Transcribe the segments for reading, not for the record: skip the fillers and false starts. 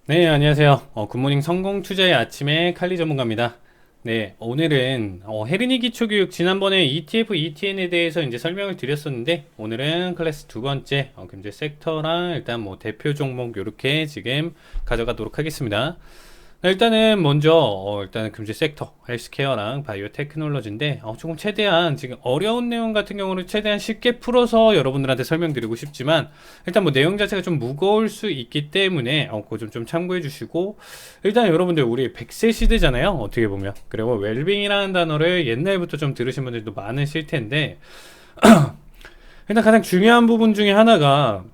네, 안녕하세요. 굿모닝 성공 투자의 아침에 칼리 전문가입니다. 네, 오늘은 혜린이 기초교육 지난번에 ETF, ETN에 대해서 이제 설명을 드렸었는데 오늘은 클래스 두 번째 경제 섹터랑 일단 뭐 대표 종목 이렇게 지금 가져가도록 하겠습니다. 일단은 먼저 일단은 금융 섹터 헬스케어랑 바이오 테크놀로지인데 조금 최대한 지금 어려운 내용 같은 경우는 최대한 쉽게 풀어서 여러분들한테 설명드리고 싶지만 일단 뭐 내용 자체가 좀 무거울 수 있기 때문에 그거 좀 참고해 주시고 일단 여러분들 우리 100세 시대잖아요, 어떻게 보면. 그리고 웰빙이라는 단어를 옛날부터 좀 들으신 분들도 많으실 텐데 일단 가장 중요한 부분 중에 하나가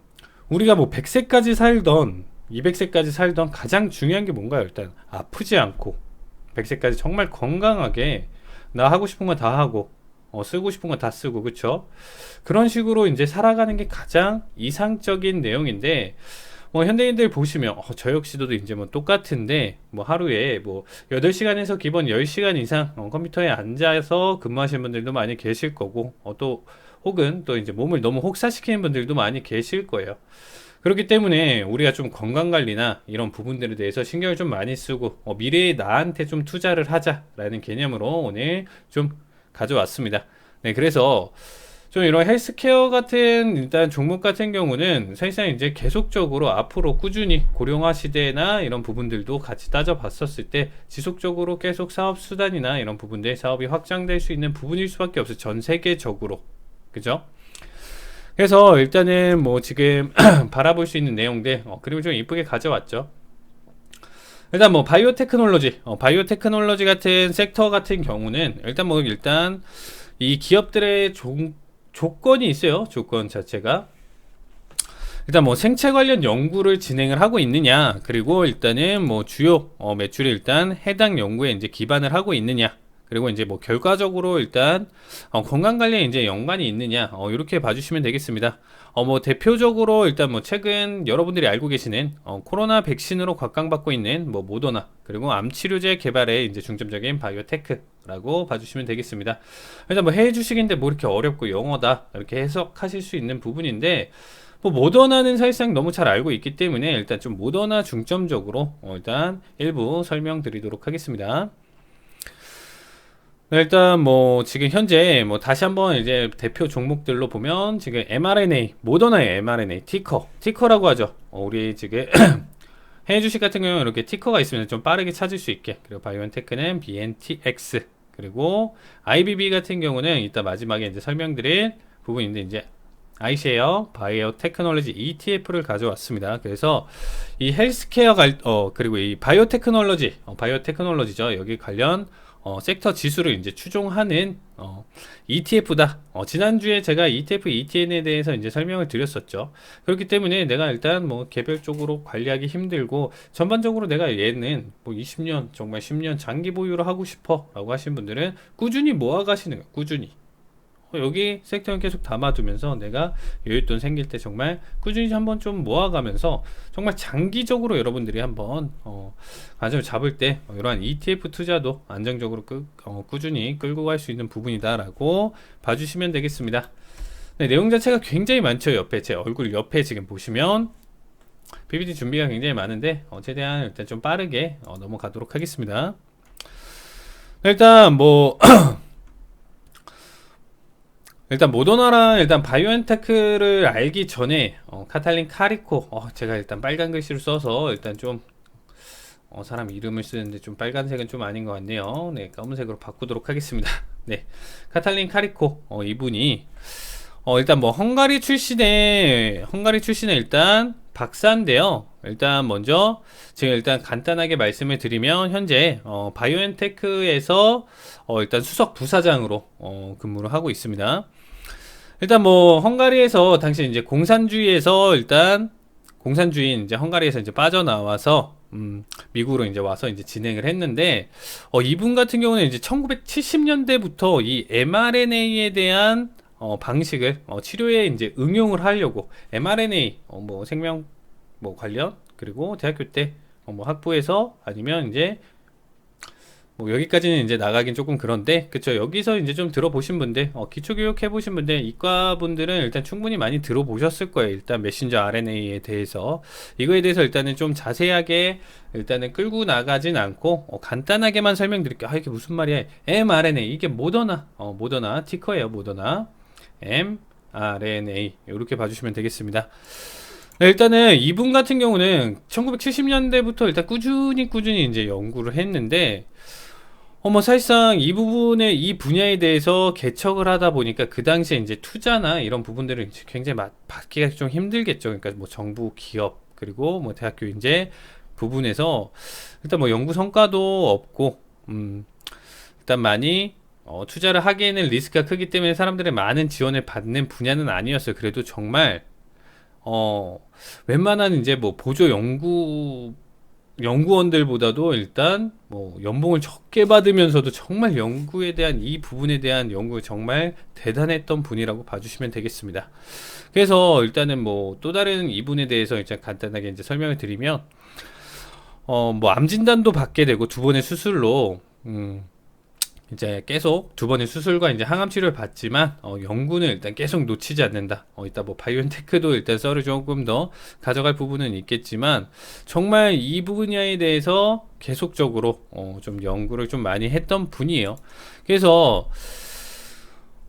우리가 뭐 100세까지 살던 200세까지 살던 가장 중요한 게 뭔가요? 일단 아프지 않고 100세까지 정말 건강하게 나 하고 싶은 거 다 하고 쓰고 싶은 거 다 쓰고, 그쵸? 그런 식으로 이제 살아가는 게 가장 이상적인 내용인데 뭐 현대인들 보시면 저 역시도 이제 뭐 똑같은데 뭐 하루에 뭐 8시간에서 기본 10시간 이상 컴퓨터에 앉아서 근무하시는 분들도 많이 계실 거고 또 혹은 또 이제 몸을 너무 혹사시키는 분들도 많이 계실 거예요. 그렇기 때문에 우리가 좀 건강관리나 이런 부분들에 대해서 신경을 좀 많이 쓰고 미래의 나한테 좀 투자를 하자라는 개념으로 오늘 좀 가져왔습니다. 네, 그래서 좀 이런 헬스케어 같은 일단 종목 같은 경우는 사실상 이제 계속적으로 앞으로 꾸준히 고령화 시대나 이런 부분들도 같이 따져봤었을 때 지속적으로 계속 사업 수단이나 이런 부분들 사업이 확장될 수 있는 부분일 수밖에 없어요. 전 세계적으로. 그죠? 그래서 일단은 뭐 지금 바라볼 수 있는 내용들 그리고 좀 이쁘게 가져왔죠. 일단 뭐 바이오 테크놀로지 같은 섹터 같은 경우는 일단 이 기업들의 조건이 있어요. 조건 자체가 일단 뭐 생체 관련 연구를 진행을 하고 있느냐, 그리고 일단은 뭐 주요 매출이 일단 해당 연구에 이제 기반을 하고 있느냐, 그리고 이제 뭐 결과적으로 일단 건강 관리에 이제 연관이 있느냐, 이렇게 봐주시면 되겠습니다. 뭐 대표적으로 일단 뭐 최근 여러분들이 알고 계시는 코로나 백신으로 각광받고 있는 뭐 모더나, 그리고 암 치료제 개발에 이제 중점적인 바이오테크라고 봐주시면 되겠습니다. 일단 뭐 해외 주식인데 뭐 이렇게 어렵고 영어다 이렇게 해석하실 수 있는 부분인데 뭐 모더나는 사실상 너무 잘 알고 있기 때문에 일단 좀 모더나 중점적으로 일단 일부 설명드리도록 하겠습니다. 네, 일단 뭐 지금 현재 뭐 다시 한번 이제 대표 종목들로 보면 지금 mRNA 모더나의 mRNA 티커라고 하죠. 우리 지금 해외 주식 같은 경우는 이렇게 티커가 있으면 좀 빠르게 찾을 수 있게. 그리고 바이오엔테크는 BNTX, 그리고 IBB 같은 경우는 이따 마지막에 이제 설명드릴 부분인데 이제 아이쉐어 바이오 테크놀로지 ETF를 가져왔습니다. 그래서 이 헬스케어 그리고 이 바이오 테크놀로지죠. 여기 관련 섹터 지수를 이제 추종하는 ETF다. 지난주에 제가 ETF, ETN에 대해서 이제 설명을 드렸었죠. 그렇기 때문에 내가 일단 뭐 개별적으로 관리하기 힘들고 전반적으로 내가 얘는 뭐 20년 정말 10년 장기 보유를 하고 싶어라고 하신 분들은 꾸준히 모아 가시는 거예요. 꾸준히. 여기 섹터는 계속 담아두면서 내가 여윳돈 생길 때 정말 꾸준히 한번 좀 모아가면서 정말 장기적으로 여러분들이 한번 관점을 잡을 때 이러한 ETF 투자도 안정적으로 꾸준히 끌고 갈 수 있는 부분이다라고 봐주시면 되겠습니다. 네, 내용 자체가 굉장히 많죠. 옆에 제 얼굴 옆에 지금 보시면 PPT 준비가 굉장히 많은데 최대한 일단 좀 빠르게 넘어가도록 하겠습니다. 일단 뭐 일단 모더나랑 일단 바이오엔테크를 알기 전에 카탈린 카리코 제가 일단 빨간 글씨를 써서 일단 좀 사람 이름을 쓰는데 좀 빨간색은 좀 아닌 것 같네요. 네, 검은색으로 바꾸도록 하겠습니다. 네, 카탈린 카리코 이분이 일단 뭐 헝가리 출신의 일단 박사인데요. 일단 먼저 제가 일단 간단하게 말씀을 드리면 현재 바이오엔테크에서 일단 수석 부사장으로 근무를 하고 있습니다. 일단 뭐 헝가리에서 당시 이제 공산주의에서 일단 공산주의인 이제 헝가리에서 이제 빠져나와서 미국으로 이제 와서 이제 진행을 했는데 이분 같은 경우는 이제 1970년대부터 이 mRNA에 대한 방식을 치료에 이제 응용을 하려고 mRNA 뭐 생명 뭐 관련, 그리고 대학교 때 뭐 학부에서 아니면 이제 뭐 여기까지는 이제 나가긴 조금 그런데, 그쵸? 여기서 이제 좀 들어보신 분들, 기초교육 해보신 분들, 이과 분들은 일단 충분히 많이 들어보셨을 거예요. 일단 메신저 RNA에 대해서. 이거에 대해서 일단은 좀 자세하게 일단은 끌고 나가진 않고, 간단하게만 설명드릴게요. 아, 이게 무슨 말이야? mRNA. 이게 모더나, 모더나, 티커예요, 모더나. mRNA. 이렇게 봐주시면 되겠습니다. 네, 일단은 이분 같은 경우는 1970년대부터 일단 꾸준히 이제 연구를 했는데, 뭐 사실상 이 부분에 이 분야에 대해서 개척을 하다 보니까 그 당시에 이제 투자나 이런 부분들을 이제 굉장히 받기가 좀 힘들겠죠. 그러니까 뭐 정부, 기업, 그리고 뭐 대학교 이제 부분에서 일단 뭐 연구 성과도 없고, 일단 많이 투자를 하기에는 리스크가 크기 때문에 사람들의 많은 지원을 받는 분야는 아니었어요. 그래도 정말 웬만한 이제 뭐 보조 연구원들보다도 일단 뭐 연봉을 적게 받으면서도 정말 연구에 대한 이 부분에 대한 연구 정말 대단했던 분이라고 봐주시면 되겠습니다. 그래서 일단은 뭐 또 다른 이분에 대해서 이제 간단하게 이제 설명을 드리면 뭐 암 진단도 받게 되고 두 번의 수술로 이제 계속 두 번의 수술과 이제 항암 치료를 받지만 연구는 일단 계속 놓치지 않는다. 이따 뭐 바이오엔테크도 일단 썰을 조금 더 가져갈 부분은 있겠지만 정말 이 분야에 대해서 계속적으로 좀 연구를 좀 많이 했던 분이에요. 그래서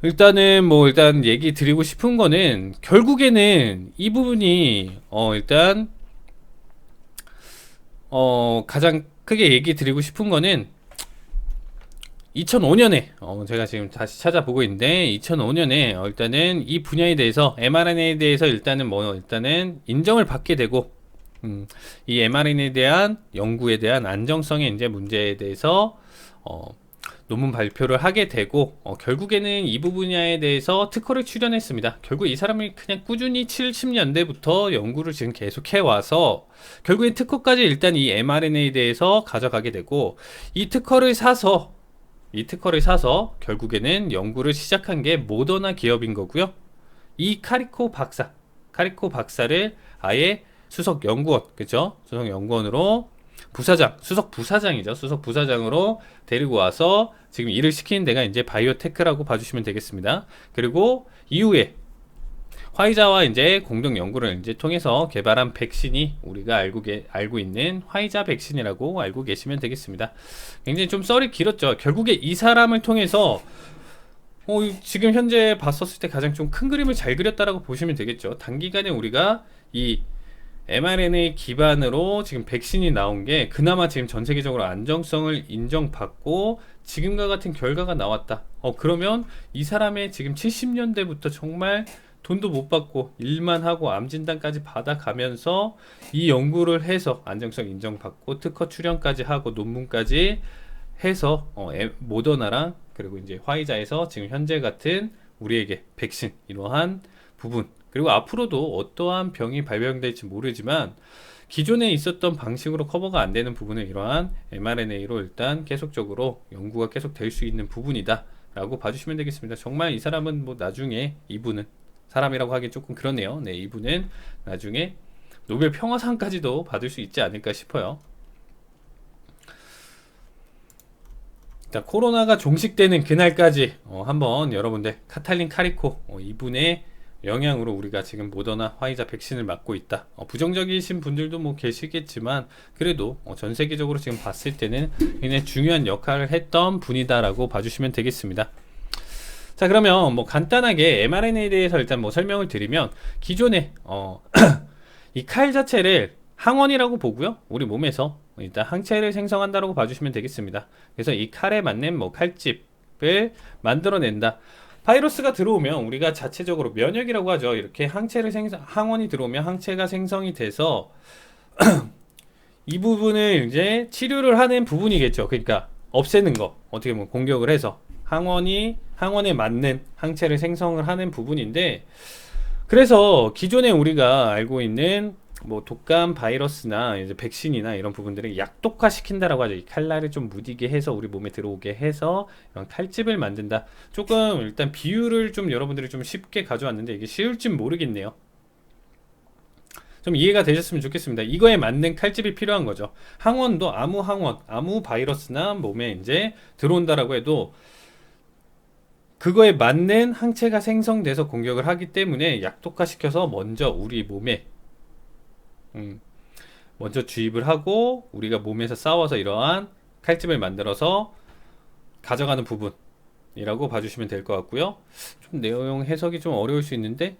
일단은 뭐 일단 얘기 드리고 싶은 거는 결국에는 이 부분이 일단 가장 크게 얘기 드리고 싶은 거는 2005년에 제가 지금 다시 찾아보고 있는데 2005년에 일단은 이 분야에 대해서 mRNA에 대해서 일단은 뭐 일단은 인정을 받게 되고 이 mRNA에 대한 연구에 대한 안정성의 이제 문제에 대해서 논문 발표를 하게 되고 결국에는 이 분야에 대해서 특허를 출연했습니다. 결국 이 사람이 그냥 꾸준히 70년대부터 연구를 지금 계속 해와서 결국엔 특허까지 일단 이 mRNA에 대해서 가져가게 되고 이 특허를 사서 결국에는 연구를 시작한 게 모더나 기업인 거고요. 이 카리코 박사를 아예 수석 연구원, 그죠? 수석 연구원으로 수석 부사장으로 데리고 와서 지금 일을 시키는 데가 이제 바이오테크라고 봐주시면 되겠습니다. 그리고 이후에 화이자와 이제 공동 연구를 이제 통해서 개발한 백신이 우리가 알고 있는 화이자 백신이라고 알고 계시면 되겠습니다. 굉장히 좀 썰이 길었죠. 결국에 이 사람을 통해서 지금 현재 봤었을 때 가장 좀 큰 그림을 잘 그렸다라고 보시면 되겠죠. 단기간에 우리가 이 mRNA 기반으로 지금 백신이 나온 게 그나마 지금 전 세계적으로 안정성을 인정받고 지금과 같은 결과가 나왔다. 그러면 이 사람의 지금 70년대부터 정말 돈도 못 받고 일만 하고 암 진단까지 받아가면서 이 연구를 해서 안정성 인정받고 특허 출연까지 하고 논문까지 해서 모더나랑 그리고 이제 화이자에서 지금 현재 같은 우리에게 백신 이러한 부분, 그리고 앞으로도 어떠한 병이 발병될지 모르지만 기존에 있었던 방식으로 커버가 안 되는 부분은 이러한 mRNA로 일단 계속적으로 연구가 계속 될 수 있는 부분이다 라고 봐주시면 되겠습니다. 정말 이 사람은 뭐 나중에 이분은 사람이라고 하기 조금 그러네요. 네, 이분은 나중에 노벨 평화상까지도 받을 수 있지 않을까 싶어요. 자, 코로나가 종식되는 그날까지 한번 여러분들 카탈린 카리코 이분의 영향으로 우리가 지금 모더나 화이자 백신을 맞고 있다. 부정적이신 분들도 뭐 계시겠지만 그래도 전 세계적으로 지금 봤을 때는 굉장히 중요한 역할을 했던 분이다라고 봐주시면 되겠습니다. 자, 그러면 뭐 간단하게 mRNA에 대해서 일단 뭐 설명을 드리면 기존에 이 칼 자체를 항원이라고 보고요. 우리 몸에서 일단 항체를 생성한다라고 봐주시면 되겠습니다. 그래서 이 칼에 맞는 뭐 칼집을 만들어낸다. 바이러스가 들어오면 우리가 자체적으로 면역이라고 하죠. 이렇게 항원이 들어오면 항체가 생성이 돼서 이 부분을 이제 치료를 하는 부분이겠죠. 그러니까 없애는 거, 어떻게 보면 공격을 해서 항원에 맞는 항체를 생성을 하는 부분인데, 그래서 기존에 우리가 알고 있는 뭐 독감 바이러스나 이제 백신이나 이런 부분들을 약독화 시킨다라고 하죠. 이 칼날을 좀 무디게 해서 우리 몸에 들어오게 해서 이런 칼집을 만든다. 조금 일단 비유를 좀 여러분들이 좀 쉽게 가져왔는데 이게 쉬울진 모르겠네요. 좀 이해가 되셨으면 좋겠습니다. 이거에 맞는 칼집이 필요한 거죠. 항원도 아무 항원, 아무 바이러스나 몸에 이제 들어온다라고 해도 그거에 맞는 항체가 생성돼서 공격을 하기 때문에 약독화시켜서 먼저 우리 몸에 먼저 주입을 하고 우리가 몸에서 싸워서 이러한 칼집을 만들어서 가져가는 부분이라고 봐주시면 될 것 같고요. 좀 내용 해석이 좀 어려울 수 있는데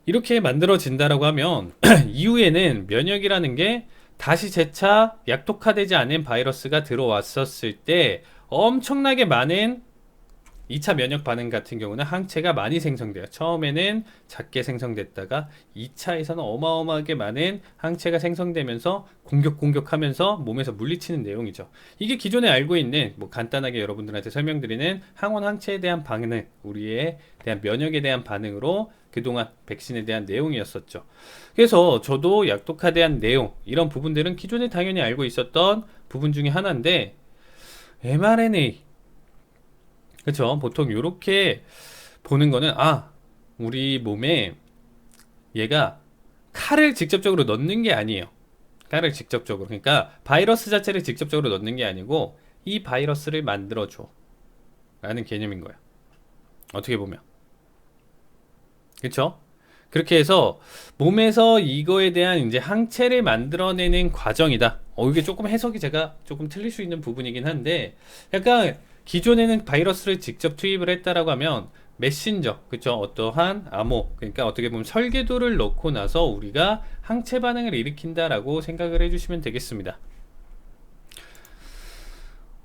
이렇게 만들어진다라고 하면 이후에는 면역이라는 게 다시 재차 약독화되지 않은 바이러스가 들어왔었을 때 엄청나게 많은 2차 면역 반응 같은 경우는 항체가 많이 생성돼요. 처음에는 작게 생성됐다가 2차에서는 어마어마하게 많은 항체가 생성되면서 공격하면서 몸에서 물리치는 내용이죠. 이게 기존에 알고 있는 뭐 간단하게 여러분들한테 설명드리는 항원 항체에 대한 반응, 우리에 대한 면역에 대한 반응으로 그동안 백신에 대한 내용이었었죠. 그래서 저도 약독화에 대한 내용, 이런 부분들은 기존에 당연히 알고 있었던 부분 중에 하나인데 mRNA 그쵸. 보통 이렇게 보는 거는 우리 몸에 얘가 칼을 직접적으로 넣는 게 아니에요. 칼을 직접적으로, 그러니까 바이러스 자체를 직접적으로 넣는 게 아니고 이 바이러스를 만들어줘 라는 개념인 거예요. 어떻게 보면 그쵸. 그렇게 해서 몸에서 이거에 대한 이제 항체를 만들어내는 과정이다. 이게 조금 해석이 제가 조금 틀릴 수 있는 부분이긴 한데, 약간 기존에는 바이러스를 직접 투입을 했다라고 하면 메신저, 그쵸? 어떠한 암호, 그러니까 어떻게 보면 설계도를 넣고 나서 우리가 항체 반응을 일으킨다라고 생각을 해주시면 되겠습니다.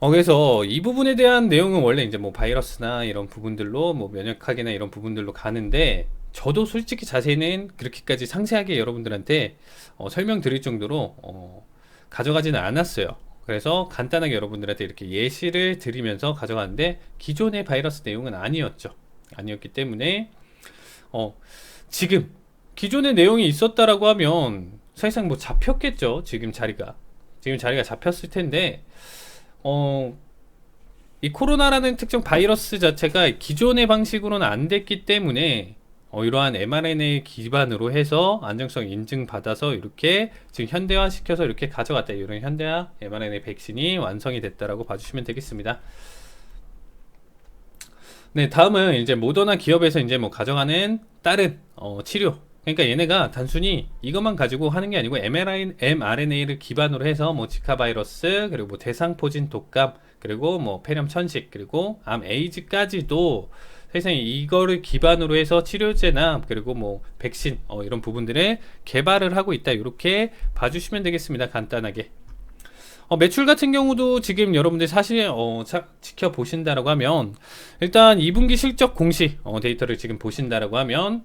그래서 이 부분에 대한 내용은 원래 이제 뭐 바이러스나 이런 부분들로 뭐 면역학이나 이런 부분들로 가는데, 저도 솔직히 자세히는 그렇게까지 상세하게 여러분들한테 설명드릴 정도로 가져가지는 않았어요. 그래서 간단하게 여러분들한테 이렇게 예시를 드리면서 가져갔는데 기존의 바이러스 내용은 아니었기 때문에 지금 기존의 내용이 있었다라고 하면 사실상 뭐 잡혔겠죠. 지금 자리가 잡혔을 텐데 이 코로나라는 특정 바이러스 자체가 기존의 방식으로는 안 됐기 때문에 이러한 mRNA 기반으로 해서 안정성 인증받아서 이렇게 지금 현대화 시켜서 이렇게 가져갔다. 이런 현대화 mRNA 백신이 완성이 됐다라고 봐주시면 되겠습니다. 네, 다음은 이제 모더나 기업에서 이제 뭐 가져가는 다른 치료. 그러니까 얘네가 단순히 이것만 가지고 하는 게 아니고 mRNA를 기반으로 해서 뭐 지카 바이러스, 그리고 뭐 대상포진 독감, 그리고 뭐 폐렴 천식, 그리고 암 에이즈까지도 사실상 이거를 기반으로 해서 치료제나 그리고 뭐 백신 이런 부분들을 개발을 하고 있다. 이렇게 봐주시면 되겠습니다. 간단하게. 매출 같은 경우도 지금 여러분들 사실 지켜보신다라고 하면 일단 2분기 실적 공시 데이터를 지금 보신다라고 하면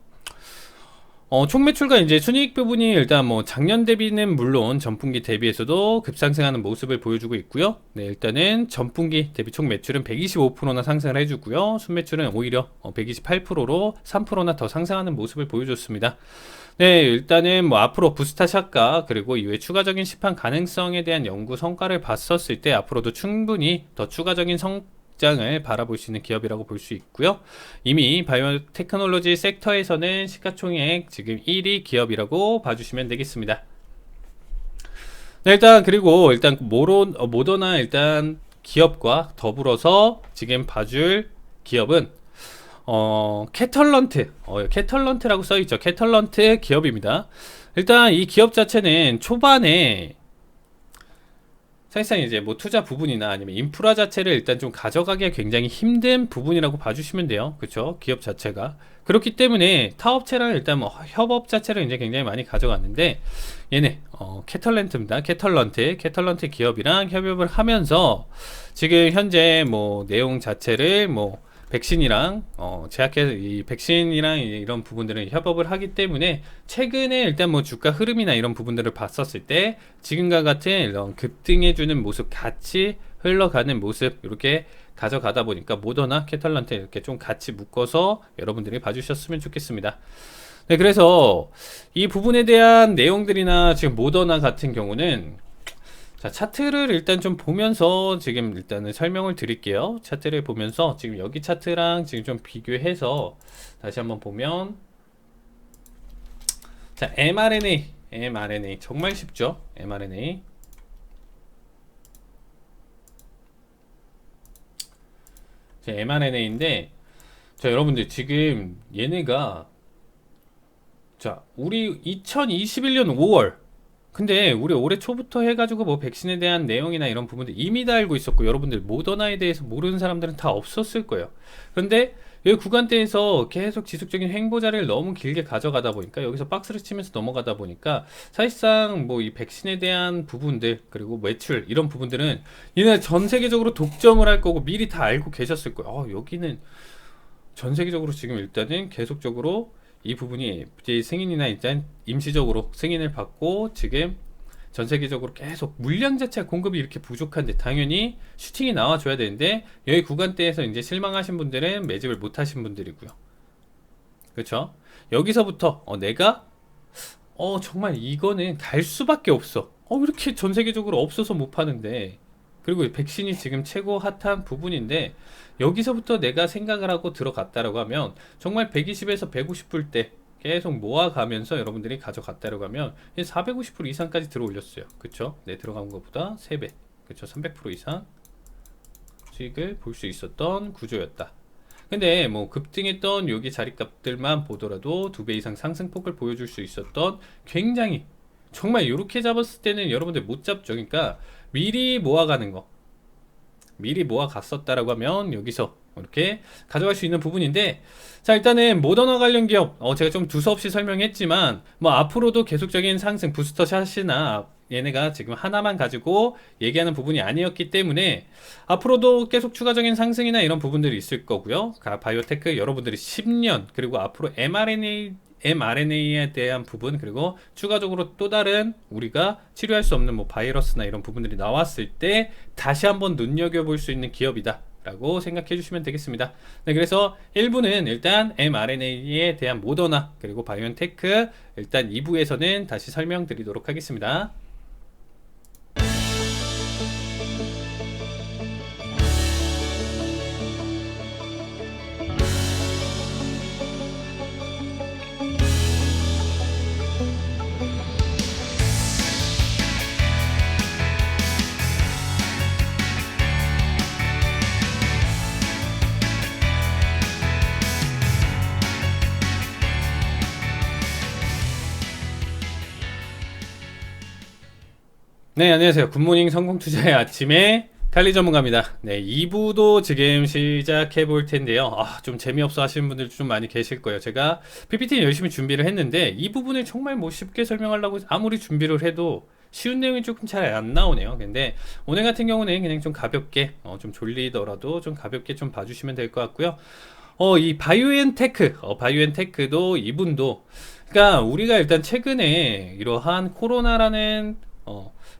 총 매출과 이제 순이익 부분이 일단 뭐 작년 대비는 물론 전분기 대비해서도 급상승하는 모습을 보여주고 있고요. 네, 일단은 전분기 대비 총 매출은 125%나 상승을 해주고요. 순매출은 오히려 128%로 3%나 더 상승하는 모습을 보여줬습니다. 네, 일단은 뭐 앞으로 부스타샷과 그리고 이후에 추가적인 시판 가능성에 대한 연구 성과를 봤었을 때 앞으로도 충분히 더 추가적인 장을 바라볼 수 있는 기업이라고 볼 수 있고요. 이미 바이오 테크놀로지 섹터에서는 시가총액 지금 1위 기업이라고 봐주시면 되겠습니다. 네, 일단 모더나 일단 기업과 더불어서 지금 봐줄 기업은 캐털런트라고 써있죠. 캐털런트 기업입니다. 일단 이 기업 자체는 초반에 사실상 이제 뭐 투자 부분이나 아니면 인프라 자체를 일단 좀 가져가기가 굉장히 힘든 부분이라고 봐주시면 돼요. 그쵸? 기업 자체가. 그렇기 때문에 타업체랑 일단 뭐 협업 자체를 이제 굉장히 많이 가져갔는데 얘네, 캐털런트입니다. 캐털런트 기업이랑 협업을 하면서 지금 현재 뭐 내용 자체를 뭐 백신이랑 제약회사 이 백신이랑 이런 부분들은 협업을 하기 때문에 최근에 일단 뭐 주가 흐름이나 이런 부분들을 봤었을 때 지금과 같은 이런 급등해주는 모습, 같이 흘러가는 모습 이렇게 가져가다 보니까 모더나 캐털런트 이렇게 좀 같이 묶어서 여러분들이 봐주셨으면 좋겠습니다. 네, 그래서 이 부분에 대한 내용들이나 지금 모더나 같은 경우는 자, 차트를 일단 좀 보면서 지금 일단은 설명을 드릴게요. 차트를 보면서 지금 여기 차트랑 지금 좀 비교해서 다시 한번 보면 자, mRNA mRNA 정말 쉽죠. mRNA. mRNA인데 자 여러분들 지금 얘네가 자 우리 2021년 5월 근데 우리 올해 초부터 해가지고 뭐 백신에 대한 내용이나 이런 부분들 이미 다 알고 있었고 여러분들 모더나에 대해서 모르는 사람들은 다 없었을 거예요. 그런데 여기 구간대에서 계속 지속적인 횡보자리를 너무 길게 가져가다 보니까 여기서 박스를 치면서 넘어가다 보니까 사실상 뭐 이 백신에 대한 부분들 그리고 매출 이런 부분들은 얘네 전 세계적으로 독점을 할 거고 미리 다 알고 계셨을 거예요. 여기는 전 세계적으로 지금 일단은 계속적으로 이 부분이 이제 승인이나 일단 임시적으로 승인을 받고 지금 전 세계적으로 계속 물량 자체 공급이 이렇게 부족한데 당연히 슈팅이 나와줘야 되는데 여기 구간대에서 이제 실망하신 분들은 매집을 못 하신 분들이고요. 그렇죠? 여기서부터 내가 정말 이거는 갈 수밖에 없어. 이렇게 전 세계적으로 없어서 못 파는데 그리고 백신이 지금 최고 핫한 부분인데 여기서부터 내가 생각을 하고 들어갔다라고 하면 정말 120에서 150불 때 계속 모아가면서 여러분들이 가져갔다라고 하면 450% 이상까지 들어 올렸어요. 그쵸? 네, 들어간 것보다 3배. 그쵸? 300% 이상 수익을 볼 수 있었던 구조였다. 근데 뭐 급등했던 여기 자리값들만 보더라도 2배 이상 상승폭을 보여줄 수 있었던 굉장히 정말 이렇게 잡았을 때는 여러분들 못 잡죠. 그러니까 미리 모아가는 거 미리 모아갔었다라고 하면 여기서 이렇게 가져갈 수 있는 부분인데 자 일단은 모더나 관련 기업 제가 좀 두서없이 설명했지만 뭐 앞으로도 계속적인 상승 부스터샷이나 얘네가 지금 하나만 가지고 얘기하는 부분이 아니었기 때문에 앞으로도 계속 추가적인 상승이나 이런 부분들이 있을 거고요. 바이오테크 여러분들이 10년 그리고 앞으로 mRNA에 대한 부분 그리고 추가적으로 또 다른 우리가 치료할 수 없는 뭐 바이러스나 이런 부분들이 나왔을 때 다시 한번 눈여겨볼 수 있는 기업이다 라고 생각해 주시면 되겠습니다. 네, 그래서 1부는 일단 mRNA에 대한 모더나 그리고 바이오테크 일단 2부에서는 다시 설명드리도록 하겠습니다. 네, 안녕하세요. 굿모닝 성공투자의 아침에 칼리 전문가입니다. 네, 2부도 지금 시작해 볼 텐데요. 좀 재미없어 하시는 분들 좀 많이 계실 거예요. 제가 PPT 열심히 준비를 했는데 이 부분을 정말 뭐 쉽게 설명하려고 아무리 준비를 해도 쉬운 내용이 조금 잘 안 나오네요. 근데 오늘 같은 경우는 그냥 좀 가볍게 좀 졸리더라도 좀 가볍게 좀 봐주시면 될 것 같고요. 이 바이오엔테크도 이분도 그러니까 우리가 일단 최근에 이러한 코로나라는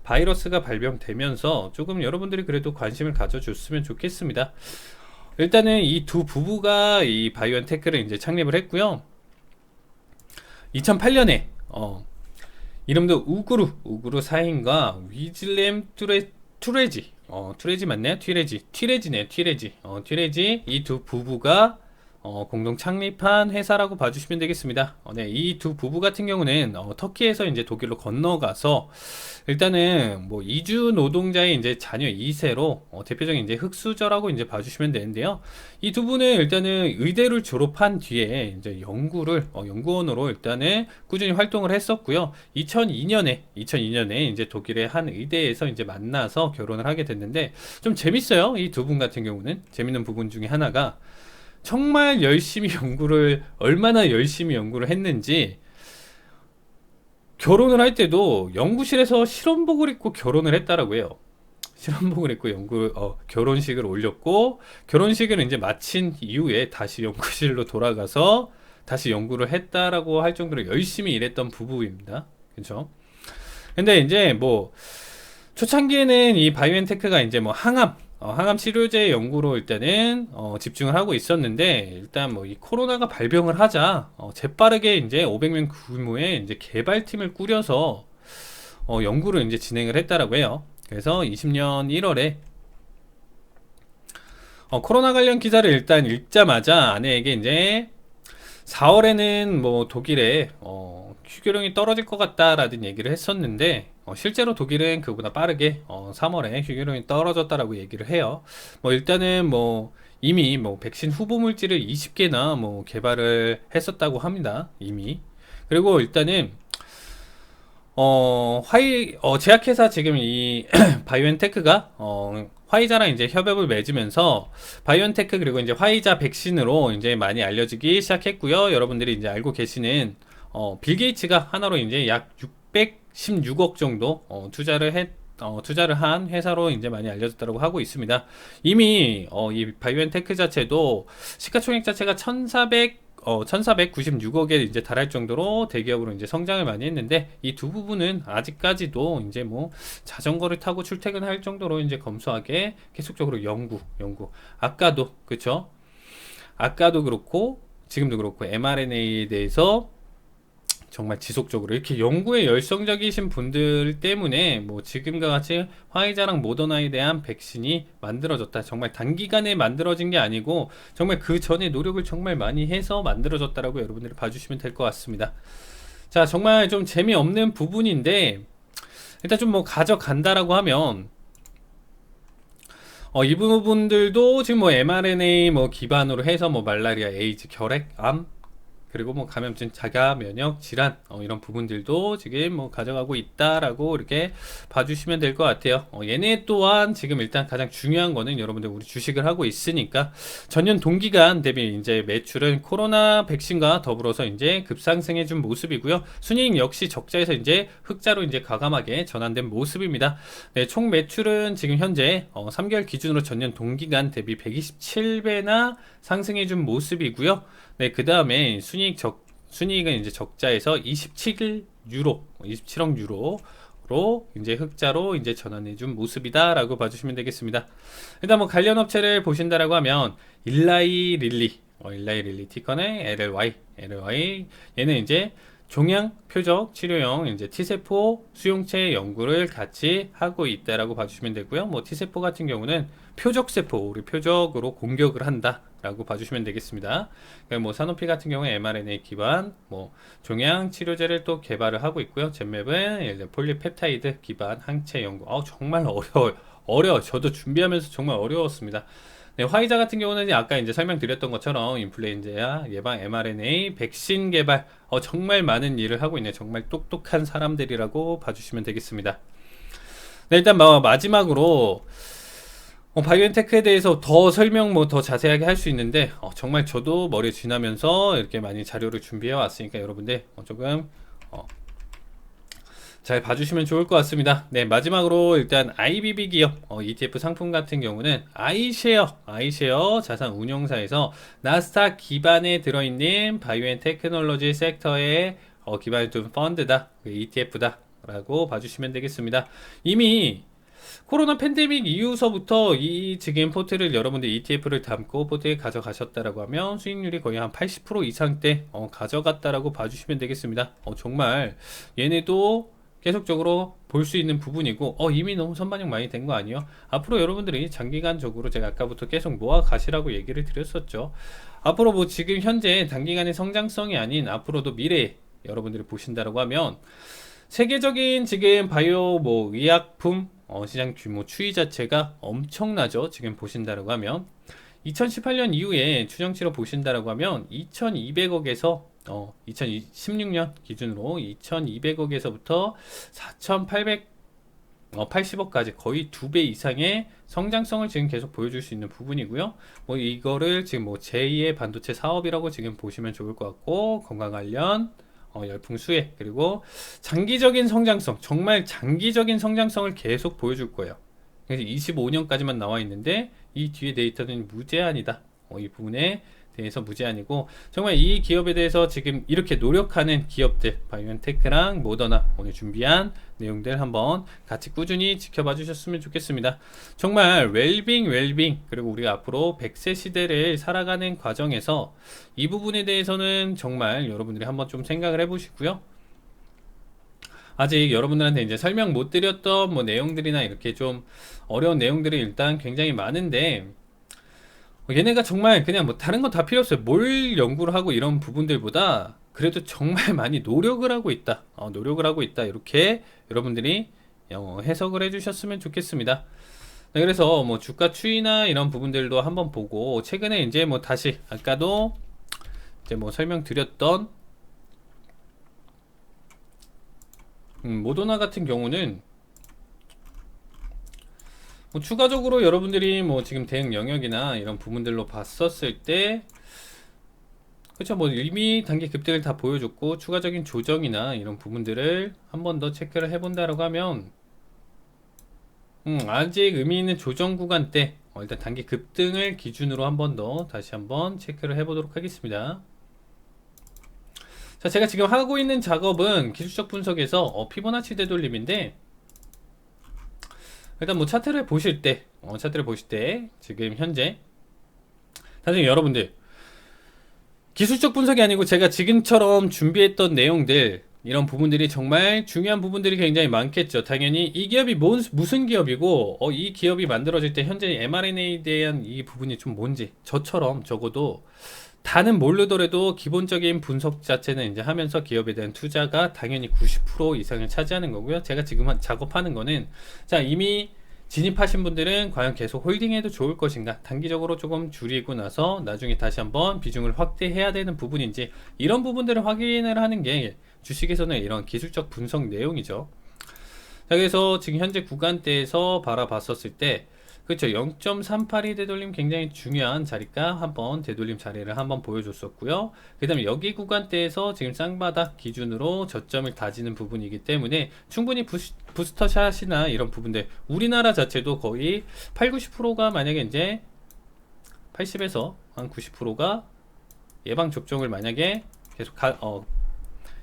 바이러스가 발병되면서 조금 여러분들이 그래도 관심을 가져줬으면 좋겠습니다. 일단은 이 두 부부가 이 바이오엔테크를 이제 창립을 했고요. 2008년에 이름도 우구루 사인과 위즐렘 투레지 투레지 맞나요? 튀레지 이 두 부부가 공동 창립한 회사라고 봐주시면 되겠습니다. 네, 이 두 부부 같은 경우는 터키에서 이제 독일로 건너가서 일단은 뭐 이주 노동자의 이제 자녀 2세로 대표적인 이제 흑수저라고 이제 봐주시면 되는데요. 이 두 분은 일단은 의대를 졸업한 뒤에 이제 연구원으로 일단은 꾸준히 활동을 했었고요. 2002년에 이제 독일의 한 의대에서 이제 만나서 결혼을 하게 됐는데 좀 재밌어요. 이 두 분 같은 경우는 재밌는 부분 중에 하나가 정말 얼마나 열심히 연구를 했는지 결혼을 할 때도 연구실에서 실험복을 입고 결혼을 했다라고 해요. 실험복을 입고 결혼식을 올렸고 결혼식을 이제 마친 이후에 다시 연구실로 돌아가서 다시 연구를 했다라고 할 정도로 열심히 일했던 부부입니다. 그렇죠? 근데 이제 뭐 초창기에는 이 바이오엔테크가 이제 뭐 항암 치료제 연구로 일단은 집중을 하고 있었는데 일단 뭐 이 코로나가 발병을 하자 재빠르게 이제 500명 규모의 이제 개발팀을 꾸려서 연구를 이제 진행을 했다라고 해요. 그래서 20년 1월에 코로나 관련 기사를 일단 읽자마자 아내에게 이제 4월에는 뭐 독일에 휴교량이 떨어질 것 같다라는 얘기를 했었는데 실제로 독일은 그보다 빠르게 3월에 휴교량이 떨어졌다라고 얘기를 해요. 뭐 일단은 뭐 이미 뭐 백신 후보 물질을 20개나 뭐 개발을 했었다고 합니다. 이미. 그리고 일단은 제약회사 지금 이 바이오엔테크가 화이자랑 이제 협업을 맺으면서 바이오엔테크 그리고 이제 화이자 백신으로 이제 많이 알려지기 시작했고요. 여러분들이 이제 알고 계시는 빌 게이츠가 하나로 이제 약 616억 정도 투자를 한 회사로 이제 많이 알려졌다고 하고 있습니다. 이미 이 바이오엔테크 자체도 시가총액 자체가 1496억에 이제 달할 정도로 대기업으로 이제 성장을 많이 했는데 이 두 부분은 아직까지도 이제 뭐 자전거를 타고 출퇴근할 정도로 이제 검소하게 계속적으로 연구. 아까도 그쵸? 아까도 그렇고 지금도 그렇고 mRNA에 대해서 정말 지속적으로 이렇게 연구에 열성적이신 분들 때문에 뭐 지금과 같이 화이자랑 모더나에 대한 백신이 만들어졌다. 정말 단기간에 만들어진 게 아니고 정말 그 전에 노력을 정말 많이 해서 만들어졌다라고 여러분들이 봐주시면 될 것 같습니다. 자, 정말 좀 재미없는 부분인데 일단 좀 뭐 가져간다라고 하면 이 부분들도 지금 뭐 mRNA 뭐 기반으로 해서 뭐 말라리아, 에이즈, 결핵암 그리고 뭐 감염증, 자가 면역 질환 이런 부분들도 지금 뭐 가져가고 있다라고 이렇게 봐주시면 될 것 같아요. 얘네 또한 지금 일단 가장 중요한 거는 여러분들 우리 주식을 하고 있으니까 전년 동기간 대비 이제 매출은 코로나 백신과 더불어서 이제 급상승해 준 모습이고요. 순이익 역시 적자에서 이제 흑자로 이제 과감하게 전환된 모습입니다. 네, 총 매출은 지금 현재 3개월 기준으로 전년 동기간 대비 127배나 상승해 준 모습이고요. 네, 그 다음에 순이익은 이제 적자에서 27억 유로로 이제 흑자로 이제 전환해준 모습이다라고 봐주시면 되겠습니다. 일단 뭐 관련 업체를 보신다라고 하면 일라이 릴리 티커는 LLY 얘는 이제 종양 표적 치료용 이제 T세포 수용체 연구를 같이 하고 있다라고 봐주시면 되고요. 뭐 T세포 같은 경우는 표적세포, 우리 표적으로 공격을 한다 라고 봐주시면 되겠습니다. 그러니까 뭐 사노피 같은 경우에 mRNA 기반 뭐 종양 치료제를 또 개발을 하고 있고요. 젠맵은 폴리펩타이드 기반 항체 연구. 정말 어려워요. 저도 준비하면서 정말 어려웠습니다. 네, 화이자 같은 경우는 아까 이제 설명드렸던 것처럼 인플루엔자 예방 mRNA 백신 개발 정말 많은 일을 하고 있네요. 정말 똑똑한 사람들이라고 봐주시면 되겠습니다. 네, 일단 마지막으로 바이오엔테크에 대해서 더 설명 더 자세하게 할 수 있는데 정말 저도 머리에 쥐나면서 이렇게 많이 자료를 준비해 왔으니까 여러분들 조금 잘 봐주시면 좋을 것 같습니다. 네, 마지막으로 일단 IBB 기업 ETF 상품 같은 경우는 아이쉐어 자산 운용사에서 나스닥 기반에 들어있는 바이오엔테크놀로지 섹터에 기반을 둔 펀드다, ETF다 라고 봐주시면 되겠습니다. 이미 코로나 팬데믹 이후서부터 이 지금 포트를 여러분들 ETF를 담고 포트에 가져가셨다라고 하면 수익률이 거의 한 80% 이상대 가져갔다라고 봐주시면 되겠습니다. 정말 얘네도 계속적으로 볼 수 있는 부분이고 이미 너무 선반영 많이 된 거 아니에요? 앞으로 여러분들이 장기간적으로 제가 아까부터 계속 모아 가시라고 얘기를 드렸었죠. 앞으로 뭐 지금 현재 단기간의 성장성이 아닌 앞으로도 미래 여러분들이 보신다라고 하면 세계적인 지금 바이오 뭐 의약품 시장 규모 추이 자체가 엄청나죠. 지금 보신다라고 하면 2018년 이후에 추정치로 보신다라고 하면 2200억에서 2016년 기준으로 2200억에서부터 4880억까지 거의 2배 이상의 성장성을 지금 계속 보여줄 수 있는 부분이고요. 뭐 이거를 지금 뭐 제2의 반도체 사업이라고 지금 보시면 좋을 것 같고 건강 관련 열풍 수혜 그리고 장기적인 성장성 정말 장기적인 성장성을 계속 보여줄 거예요. 그래서 25년까지만 나와 있는데 이 뒤에 데이터는 무제한이다. 이 부분에 대해서 무제한이고 정말 이 기업에 대해서 지금 이렇게 노력하는 기업들 바이오엔테크랑 모더나 오늘 준비한 내용들 한번 같이 꾸준히 지켜봐 주셨으면 좋겠습니다. 정말 웰빙 그리고 우리가 앞으로 100세 시대를 살아가는 과정에서 이 부분에 대해서는 정말 여러분들이 한번 좀 생각을 해 보시고요. 아직 여러분들한테 이제 설명 못 드렸던 뭐 내용들이나 이렇게 좀 어려운 내용들이 일단 굉장히 많은데 얘네가 정말 그냥 뭐 다른 건 다 필요 없어요. 뭘 연구를 하고 이런 부분들보다 그래도 정말 많이 노력을 하고 있다. 노력을 하고 있다. 이렇게 여러분들이 해석을 해주셨으면 좋겠습니다. 네, 그래서 뭐 주가 추이나 이런 부분들도 한번 보고 최근에 이제 뭐 다시 아까도 이제 뭐 설명드렸던 모더나 같은 경우는 뭐 추가적으로 여러분들이 뭐 지금 대응 영역이나 이런 부분들로 봤었을 때 그렇죠. 뭐 이미 단기 급등을 다 보여줬고 추가적인 조정이나 이런 부분들을 한 번 더 체크를 해본다라고 하면 아직 의미 있는 조정 구간 때 일단 단기 급등을 기준으로 한 번 더 다시 한번 체크를 해보도록 하겠습니다. 자, 제가 지금 하고 있는 작업은 기술적 분석에서 피보나치 되돌림인데 일단 뭐 차트를 보실 때 지금 현재 나중에 여러분들 기술적 분석이 아니고 제가 지금처럼 준비했던 내용들 이런 부분들이 정말 중요한 부분들이 굉장히 많겠죠. 당연히 이 기업이 무슨 기업이고 이 기업이 만들어질 때 현재 mRNA에 대한 이 부분이 좀 뭔지 저처럼 적어도 다는 모르더라도 기본적인 분석 자체는 이제 하면서 기업에 대한 투자가 당연히 90% 이상을 차지하는 거고요. 제가 지금 작업하는 거는 자 이미 진입하신 분들은 과연 계속 홀딩해도 좋을 것인가, 단기적으로 조금 줄이고 나서 나중에 다시 한번 비중을 확대해야 되는 부분인지 이런 부분들을 확인을 하는 게 주식에서는 이런 기술적 분석 내용이죠. 자, 그래서 지금 현재 구간대에서 바라봤었을 때 그렇죠. 0.382 되돌림 굉장히 중요한 자리가 한번 되돌림 자리를 한번 보여줬었고요. 그 다음에 여기 구간대에서 지금 쌍바닥 기준으로 저점을 다지는 부분이기 때문에 충분히 부스터샷이나 이런 부분들 우리나라 자체도 거의 8, 90%가 만약에 이제 80에서 한 90%가 예방 접종을 만약에 계속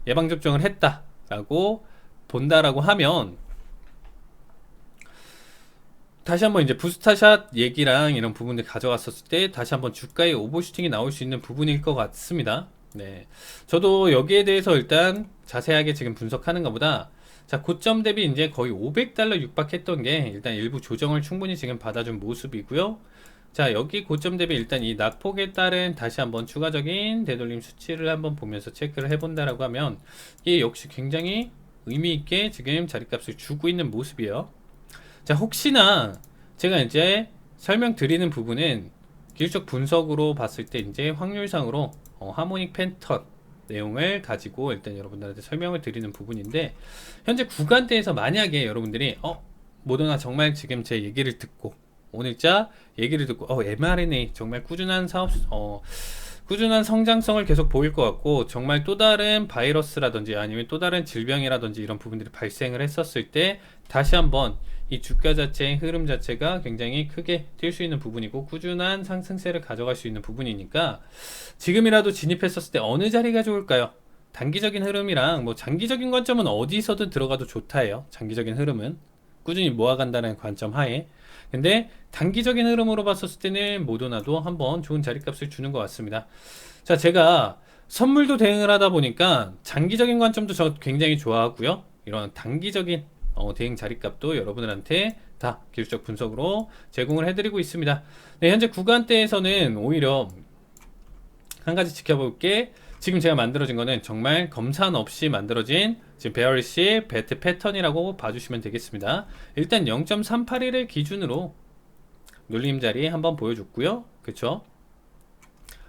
예방 접종을 했다라고 본다라고 하면 다시 한번 이제 부스타샷 얘기랑 이런 부분들 가져갔었을 때 다시 한번 주가의 오버슈팅이 나올 수 있는 부분일 것 같습니다. 네, 저도 여기에 대해서 일단 자세하게 지금 분석하는 것보다 자 고점 대비 이제 거의 500달러 육박했던 게 일단 일부 조정을 충분히 지금 받아준 모습이고요. 자 여기 고점 대비 일단 이 낙폭에 따른 다시 한번 추가적인 되돌림 수치를 한번 보면서 체크를 해본다라고 하면 이게 역시 굉장히 의미 있게 지금 자리값을 주고 있는 모습이에요. 자 혹시나 제가 이제 설명드리는 부분은 기술적 분석으로 봤을 때 이제 확률상으로 하모닉 패턴 내용을 가지고 일단 여러분들한테 설명을 드리는 부분인데 현재 구간대에서 만약에 여러분들이 모더나 정말 지금 제 얘기를 듣고 오늘자 얘기를 듣고 mRNA 정말 꾸준한 사업 꾸준한 성장성을 계속 보일 것 같고 정말 또 다른 바이러스라든지 아니면 또 다른 질병이라든지 이런 부분들이 발생을 했었을 때 다시 한번 이 주가 자체의 흐름 자체가 굉장히 크게 뛸 수 있는 부분이고 꾸준한 상승세를 가져갈 수 있는 부분이니까 지금이라도 진입했었을 때 어느 자리가 좋을까요? 단기적인 흐름이랑 뭐 장기적인 관점은 어디서든 들어가도 좋다예요. 장기적인 흐름은 꾸준히 모아간다는 관점 하에 근데 단기적인 흐름으로 봤었을 때는 모더나도 한번 좋은 자리값을 주는 것 같습니다. 자 제가 선물도 대응을 하다 보니까 장기적인 관점도 저 굉장히 좋아하고요. 이런 단기적인 대응 자리값도 여러분들한테 다 기술적 분석으로 제공을 해드리고 있습니다. 네, 현재 구간대에서는 오히려 한 가지 지켜볼 게 지금 제가 만들어진 거는 정말 검산 없이 만들어진 지금 베어리시 배트 패턴이라고 봐주시면 되겠습니다. 일단 0.381을 기준으로 눌림 자리 한번 보여줬고요. 그쵸?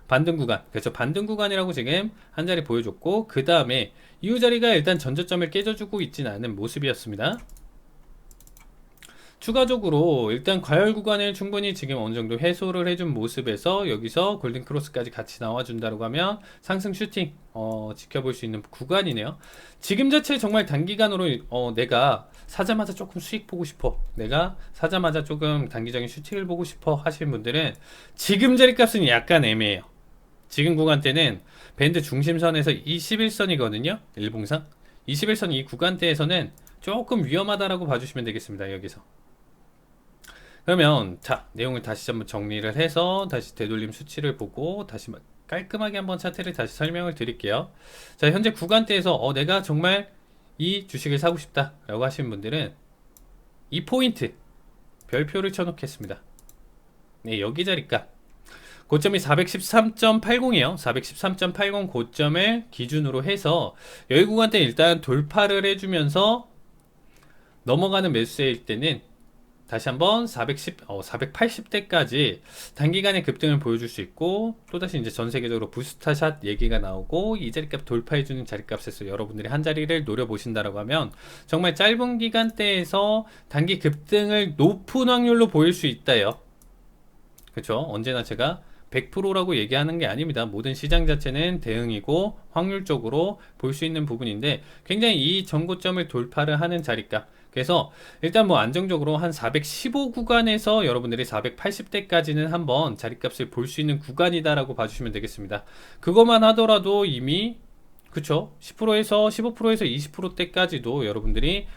반등 구간, 그렇죠. 반등 구간이라고 지금 한 자리 보여줬고 그 다음에 이후 자리가 일단 전저점을 깨져주고 있지는 않은 모습이었습니다. 추가적으로 일단 과열 구간을 충분히 지금 어느 정도 해소를 해준 모습에서 여기서 골든 크로스까지 같이 나와준다고 하면 상승 슈팅 지켜볼 수 있는 구간이네요. 지금 자체 정말 단기간으로 내가 사자마자 조금 수익 보고 싶어, 내가 사자마자 조금 단기적인 슈팅을 보고 싶어 하시는 분들은 지금 자리값은 약간 애매해요. 지금 구간대는 밴드 중심선에서 21선이거든요. 일봉상 21선 이 구간대에서는 조금 위험하다라고 봐주시면 되겠습니다. 여기서 그러면 자 내용을 다시 한번 정리를 해서 다시 되돌림 수치를 보고 다시 깔끔하게 한번 차트를 다시 설명을 드릴게요. 자 현재 구간대에서 내가 정말 이 주식을 사고 싶다 라고 하시는 분들은 이 포인트 별표를 쳐놓겠습니다. 네 여기 자리값 고점이 413.80이에요. 413.80 고점을 기준으로 해서 여기 구간대 일단 돌파를 해주면서 넘어가는 매수세일 때는 다시 한번 480대까지 단기간에 급등을 보여줄 수 있고, 또다시 이제 전 세계적으로 부스타샷 얘기가 나오고 이 자리값 돌파해주는 자리값에서 여러분들이 한 자리를 노려보신다라고 하면 정말 짧은 기간대에서 단기 급등을 높은 확률로 보일 수 있다요. 그쵸? 언제나 제가 100%라고 얘기하는 게 아닙니다. 모든 시장 자체는 대응이고 확률적으로 볼 수 있는 부분인데, 굉장히 이 전고점을 돌파를 하는 자리값, 그래서 일단 뭐 안정적으로 한 415 구간에서 여러분들이 480대까지는 한번 자리값을 볼 수 있는 구간이다라고 봐주시면 되겠습니다. 그것만 하더라도 이미 그쵸? 10%에서 15%에서 20%대까지도 여러분들이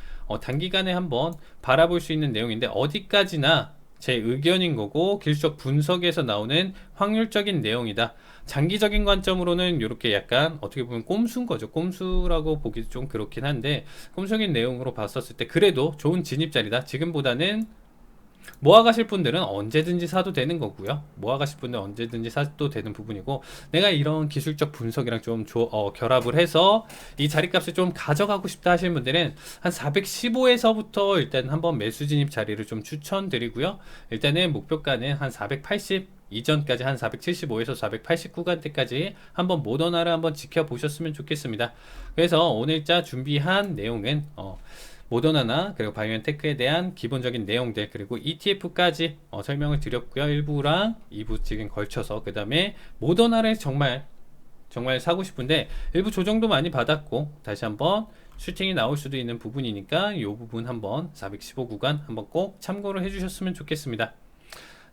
단기간에 한번 바라볼 수 있는 내용인데, 어디까지나 제 의견인 거고 기술적 분석에서 나오는 확률적인 내용이다. 장기적인 관점으로는 이렇게 약간 어떻게 보면 꼼수인 거죠. 꼼수라고 보기 좀 그렇긴 한데, 꼼수적인 내용으로 봤었을 때 그래도 좋은 진입자리다. 지금보다는 모아가실 분들은 언제든지 사도 되는 거고요. 모아가실 분들은 언제든지 사도 되는 부분이고, 내가 이런 기술적 분석이랑 좀 결합을 해서 이 자리값을 좀 가져가고 싶다 하시는 분들은 한 415에서부터 일단 한번 매수 진입 자리를 좀 추천드리고요. 일단은 목표가는 한 480 이전까지 한 475에서 480 구간대까지 한번 모더나를 한번 지켜보셨으면 좋겠습니다. 그래서 오늘자 준비한 내용은 모더나나 그리고 바이오엔테크에 대한 기본적인 내용들, 그리고 ETF까지 설명을 드렸고요. 1부랑 2부 지금 걸쳐서, 그 다음에 모더나를 정말 사고 싶은데 일부 조정도 많이 받았고 다시 한번 슈팅이 나올 수도 있는 부분이니까 이 부분 한번 415 구간 한번 꼭 참고를 해주셨으면 좋겠습니다.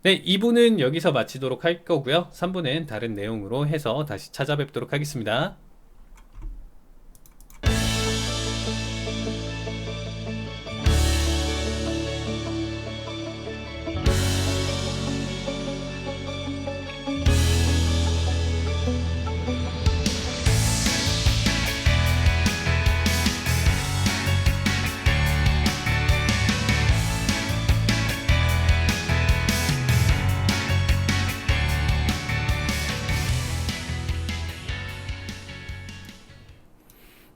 네, 2부는 여기서 마치도록 할 거고요. 3부는 다른 내용으로 해서 다시 찾아뵙도록 하겠습니다.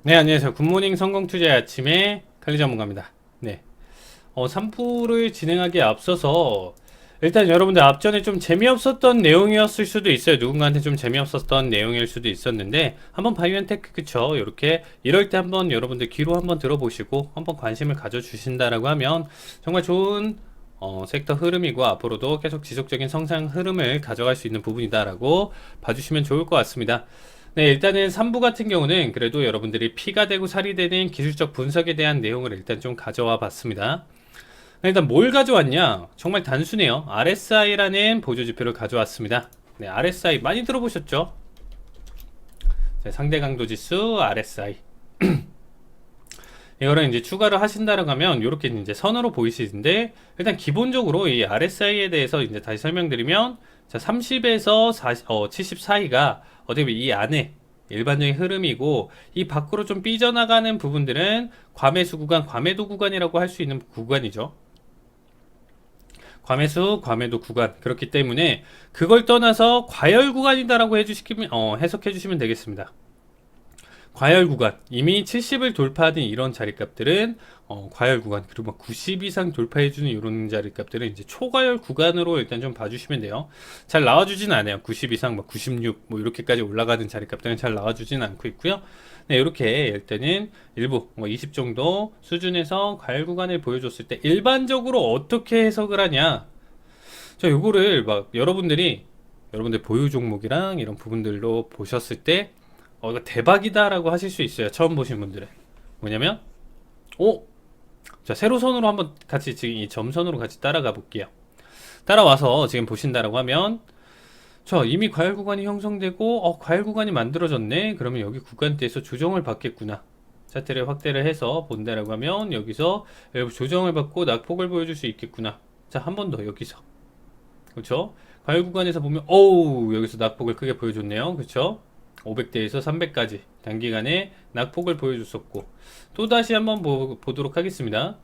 네, 안녕하세요. 굿모닝 성공투자의 아침에 칼리 전문가입니다. 네, 3부를 진행하기에 앞서서 일단 여러분들 앞전에 좀 재미없었던 내용이었을 수도 있어요. 누군가한테 좀 재미없었던 내용일 수도 있었는데, 한번 바이오엔테크 그쵸? 이렇게 이럴 때 한번 여러분들 귀로 한번 들어보시고 한번 관심을 가져주신다라고 하면 정말 좋은 섹터 흐름이고 앞으로도 계속 지속적인 성장 흐름을 가져갈 수 있는 부분이다라고 봐주시면 좋을 것 같습니다. 네, 일단은 3부 같은 경우는 그래도 여러분들이 피가 되고 살이 되는 기술적 분석에 대한 내용을 일단 좀 가져와 봤습니다. 일단 뭘 가져왔냐? 정말 단순해요. RSI라는 보조지표를 가져왔습니다. 네, RSI 많이 들어보셨죠? 자, 상대 강도 지수 RSI. 이거를 이제 추가를 하신다라고 하면 이렇게 이제 선으로 보이시는데, 일단 기본적으로 이 RSI에 대해서 이제 다시 설명드리면, 자, 30에서 70 사이가 어떻게 보면 이 안에 일반적인 흐름이고, 이 밖으로 좀 삐져나가는 부분들은 과매수 구간, 과매도 구간이라고 할 수 있는 구간이죠. 과매수, 과매도 구간. 그렇기 때문에 그걸 떠나서 과열 구간이다라고 해석해 주시면 되겠습니다. 과열 구간, 이미 70을 돌파하는 이런 자리값들은 과열 구간, 그리고 막 90 이상 돌파해주는 이런 자리값들은 이제 초과열 구간으로 일단 좀 봐주시면 돼요. 잘 나와주진 않아요. 90 이상, 막 96, 뭐 이렇게까지 올라가는 자리값들은 잘 나와주진 않고 있고요. 네, 이렇게 일단은 일부 20 정도 수준에서 과열 구간을 보여줬을 때 일반적으로 어떻게 해석을 하냐? 자, 요거를 막 여러분들 보유 종목이랑 이런 부분들로 보셨을 때 이거 대박이다라고 하실 수 있어요. 처음 보신 분들은. 뭐냐면, 자, 세로선으로 한번 같이 지금 이 점선으로 같이 따라가 볼게요. 따라와서 지금 보신다라고 하면, 이미 과열 구간이 형성되고, 과열 구간이 만들어졌네. 그러면 여기 구간대에서 조정을 받겠구나. 차트를 확대를 해서 본다라고 하면, 여기서 조정을 받고 낙폭을 보여줄 수 있겠구나. 자, 한 번 더 여기서. 그렇죠? 과열 구간에서 보면, 여기서 낙폭을 크게 보여줬네요. 그렇죠? 500대에서 300까지 단기간에 낙폭을 보여줬었고, 또 다시 한번 보도록 하겠습니다.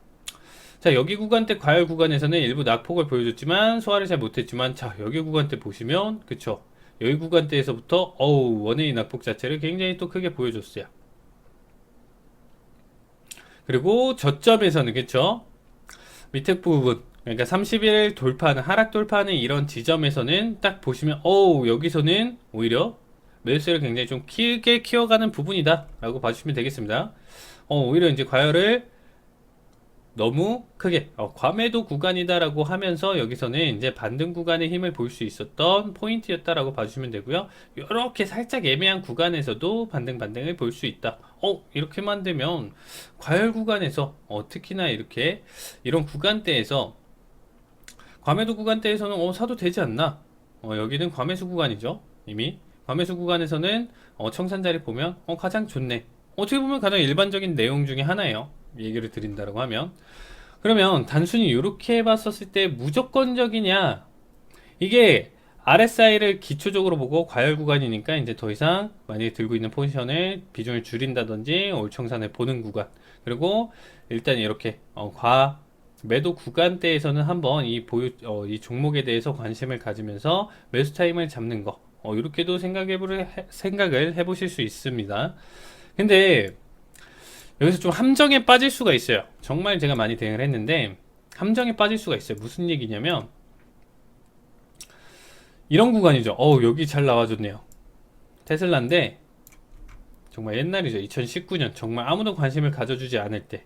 자, 여기 구간대 과열 구간에서는 일부 낙폭을 보여줬지만 소화를 잘 못했지만, 자, 여기 구간대 보시면 그쵸, 여기 구간대에서부터 원웨이 낙폭 자체를 굉장히 또 크게 보여줬어요. 그리고 저점에서는 그쵸, 밑에 부분, 그러니까 30일 돌파하는, 하락 돌파하는 이런 지점에서는 딱 보시면 여기서는 오히려 매수세를 굉장히 좀 크게 키워가는 부분이다 라고 봐주시면 되겠습니다. 오히려 이제 과열을 너무 크게 과매도 구간이다라고 하면서 여기서는 이제 반등 구간의 힘을 볼 수 있었던 포인트였다라고 봐주시면 되고요. 이렇게 살짝 애매한 구간에서도 반등을 볼 수 있다. 이렇게만 되면 과열 구간에서 특히나 이렇게 이런 구간대에서 과매도 구간대에서는 사도 되지 않나? 여기는 과매수 구간이죠. 이미 과매수 구간에서는 청산 자리 보면 가장 좋네. 어떻게 보면 가장 일반적인 내용 중에 하나예요. 얘기를 드린다고 하면, 그러면 단순히 이렇게 봤었을 때 무조건적이냐, 이게 RSI를 기초적으로 보고 과열 구간이니까 이제 더 이상 만약에 들고 있는 포지션을 비중을 줄인다든지 올 청산을 보는 구간, 그리고 일단 이렇게 매도 구간대에서는 한번 이 종목에 대해서 관심을 가지면서 매수 타임을 잡는 거, 이렇게도 생각을 해보실 수 있습니다. 근데 여기서 좀 함정에 빠질 수가 있어요. 정말 제가 많이 대응을 했는데 함정에 빠질 수가 있어요. 무슨 얘기냐면 이런 구간이죠. 여기 잘 나와줬네요. 테슬라인데 정말 옛날이죠. 2019년 정말 아무도 관심을 가져주지 않을 때,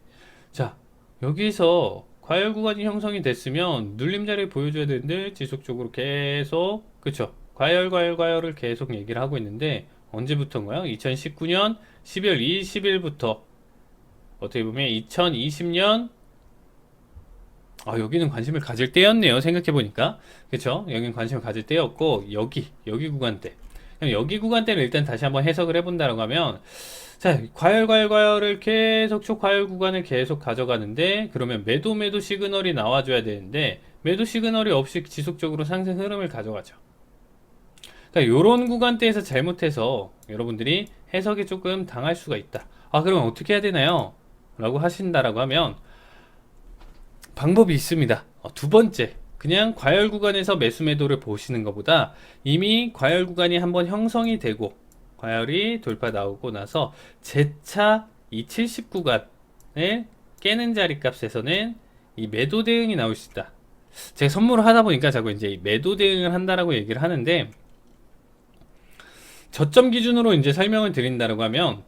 자, 여기서 과열 구간이 형성이 됐으면 눌림자리를 보여줘야 되는데 지속적으로 계속, 그쵸, 과열을 계속 얘기를 하고 있는데 언제부터인가요? 2019년 12월 20일부터 어떻게 보면 2020년 여기는 관심을 가질 때였네요. 생각해보니까. 그쵸? 여기는 관심을 가질 때였고, 여기 구간대. 그럼 여기 구간대를 일단 다시 한번 해석을 해본다고 하면, 자, 과열을 계속 초과열 구간을 계속 가져가는데, 그러면 매도 시그널이 나와줘야 되는데, 매도 시그널이 없이 지속적으로 상승 흐름을 가져가죠. 그러니까 요런 구간대에서 잘못해서 여러분들이 해석이 조금 당할 수가 있다. 그러면 어떻게 해야 되나요? 라고 하신다라고 하면 방법이 있습니다. 두 번째, 그냥 과열 구간에서 매수 매도를 보시는 것보다 이미 과열 구간이 한번 형성이 되고 과열이 돌파 나오고 나서 재차 이 70 구간을 깨는 자리 값에서는 이 매도 대응이 나올 수 있다. 제가 선물을 하다 보니까 자꾸 이제 매도 대응을 한다라고 얘기를 하는데, 저점 기준으로 이제 설명을 드린다라고 하면,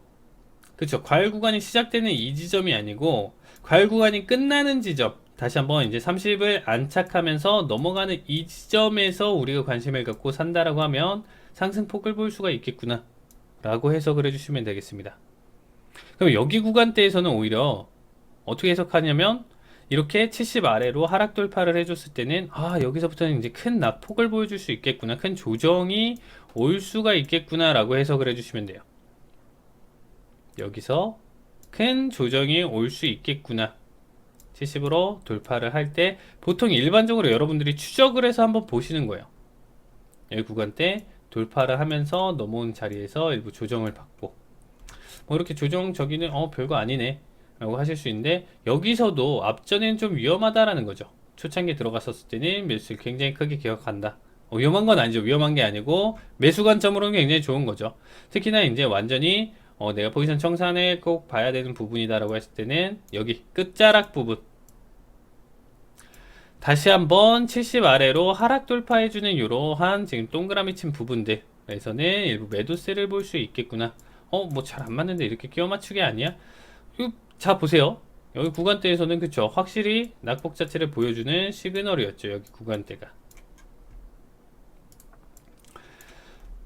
그쵸, 과열 구간이 시작되는 이 지점이 아니고 과열 구간이 끝나는 지점, 다시 한번 이제 30을 안착하면서 넘어가는 이 지점에서 우리가 관심을 갖고 산다라고 하면 상승폭을 볼 수가 있겠구나 라고 해석을 해주시면 되겠습니다. 그럼 여기 구간대에서는 오히려 어떻게 해석하냐면, 이렇게 70 아래로 하락 돌파를 해줬을 때는 여기서부터는 이제 큰 낙폭을 보여줄 수 있겠구나, 큰 조정이 올 수가 있겠구나 라고 해석을 해주시면 돼요. 여기서 큰 조정이 올 수 있겠구나, 70으로 돌파를 할 때 보통 일반적으로 여러분들이 추적을 해서 한번 보시는 거예요. 여기 구간대 돌파를 하면서 넘어온 자리에서 일부 조정을 받고, 이렇게 조정 저기는 별거 아니네 라고 하실 수 있는데, 여기서도 앞전엔 좀 위험하다라는 거죠. 초창기에 들어갔었을 때는 매수를 굉장히 크게 기억한다. 위험한 건 아니죠. 위험한 게 아니고 매수 관점으로는 굉장히 좋은 거죠. 특히나 이제 완전히 내가 포지션 청산을 꼭 봐야 되는 부분이다라고 했을 때는 여기 끝자락 부분, 다시 한번 70 아래로 하락 돌파해주는 이러한 지금 동그라미 친 부분들에서는 일부 매도세를 볼 수 있겠구나. 뭐 잘 안 맞는데 이렇게 끼워 맞추기 아니야? 자, 보세요. 여기 구간대에서는 그쵸, 확실히 낙폭 자체를 보여주는 시그널이었죠. 여기 구간대가